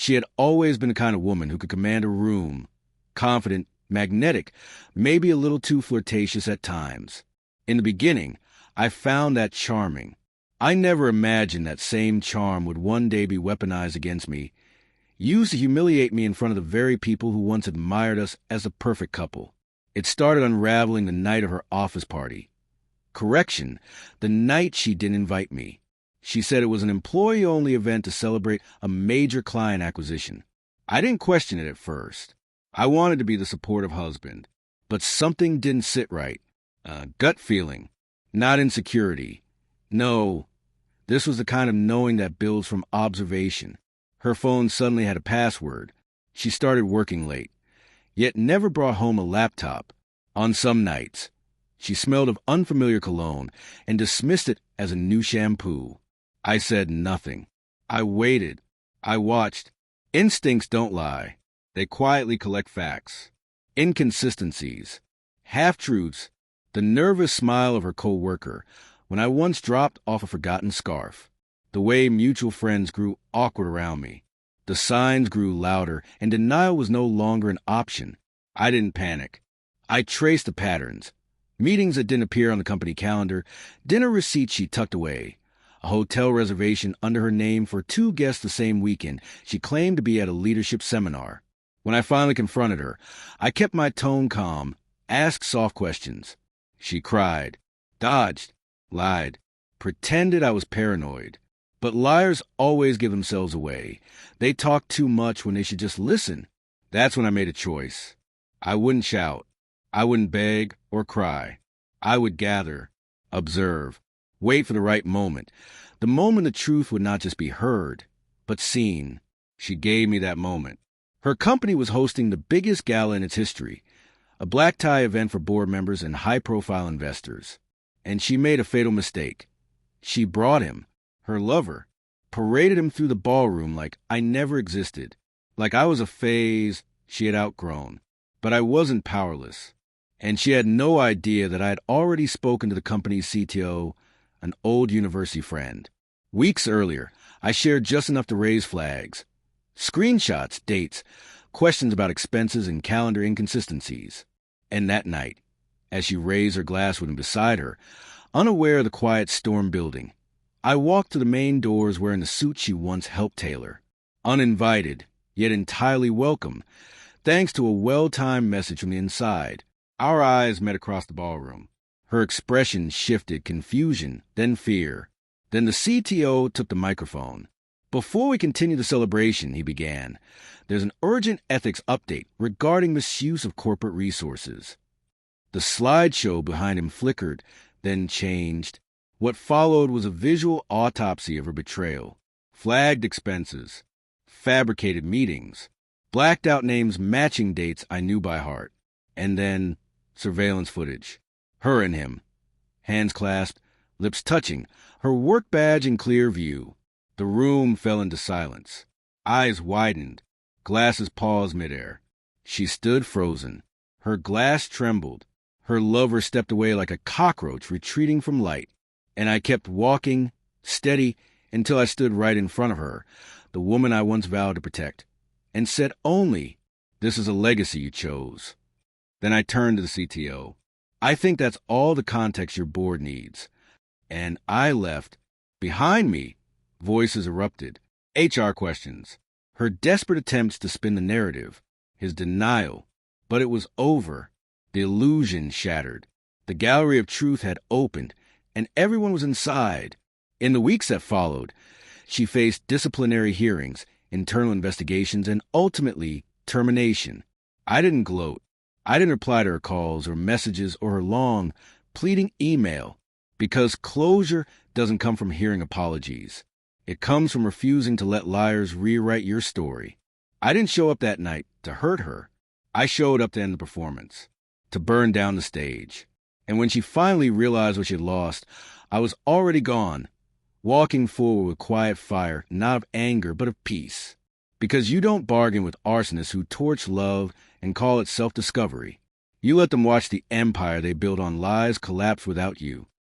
She had always been the kind of woman who could command a room, confident, magnetic, maybe a little too flirtatious at times. In the beginning, I found that charming. I never imagined that same charm would one day be weaponized against me, used to humiliate me in front of the very people who once admired us as a perfect couple. It started unraveling the night of her office party. Correction, the night she didn't invite me. She said it was an employee-only event to celebrate a major client acquisition. I didn't question it at first. I wanted to be the supportive husband. But something didn't sit right. Gut feeling, not insecurity. No, this was the kind of knowing that builds from observation. Her phone suddenly had a password. She started working late, yet never brought home a laptop. On some nights, she smelled of unfamiliar cologne and dismissed it as a new shampoo. I said nothing. I waited. I watched. Instincts don't lie. They quietly collect facts. Inconsistencies. Half-truths. The nervous smile of her co-worker when I once dropped off a forgotten scarf. The way mutual friends grew awkward around me. The signs grew louder, and denial was no longer an option. I didn't panic. I traced the patterns. Meetings that didn't appear on the company calendar, dinner receipts she tucked away, a hotel reservation under her name for 2 guests the same weekend she claimed to be at a leadership seminar. When I finally confronted her, I kept my tone calm, asked soft questions. She cried, dodged, lied, pretended I was paranoid. But liars always give themselves away. They talk too much when they should just listen. That's when I made a choice. I wouldn't shout. I wouldn't beg or cry. I would gather, observe, wait for the right moment. The moment the truth would not just be heard, but seen. She gave me that moment. Her company was hosting the biggest gala in its history, a black tie event for board members and high-profile investors. And she made a fatal mistake. She brought him, her lover, paraded him through the ballroom like I never existed, like I was a phase she had outgrown. But I wasn't powerless. And she had no idea that I had already spoken to the company's CTO, an old university friend. Weeks earlier, I shared just enough to raise flags. Screenshots, dates, questions about expenses and calendar inconsistencies. And that night, as she raised her glass with him beside her, unaware of the quiet storm building, I walked to the main doors wearing the suit she once helped tailor. Uninvited, yet entirely welcome, thanks to a well-timed message from the inside. Our eyes met across the ballroom. Her expression shifted confusion, then fear. Then the CTO took the microphone. Before we continue the celebration, he began, there's an urgent ethics update regarding misuse of corporate resources. The slideshow behind him flickered, then changed. What followed was a visual autopsy of her betrayal. Flagged expenses, fabricated meetings, blacked out names matching dates I knew by heart. And then surveillance footage. Her and him. Hands clasped, lips touching, her work badge in clear view. The room fell into silence. Eyes widened, glasses paused midair. She stood frozen. Her glass trembled. Her lover stepped away like a cockroach retreating from light. And I kept walking, steady, until I stood right in front of her, the woman I once vowed to protect, and said only, "This is a legacy you chose." Then I turned to the CTO. "I think that's all the context your board needs." And I left. Behind me, voices erupted. HR questions. Her desperate attempts to spin the narrative. His denial. But it was over. The illusion shattered. The gallery of truth had opened, and everyone was inside. In the weeks that followed, she faced disciplinary hearings, internal investigations, and ultimately termination. I didn't gloat. I didn't reply to her calls or messages or her long, pleading email, because closure doesn't come from hearing apologies. It comes from refusing to let liars rewrite your story. I didn't show up that night to hurt her. I showed up to end the performance, to burn down the stage. And when she finally realized what she had lost, I was already gone, walking forward with quiet fire, not of anger, but of peace. Because you don't bargain with arsonists who torch love and call it self-discovery. You let them watch the empire they built on lies collapse without you.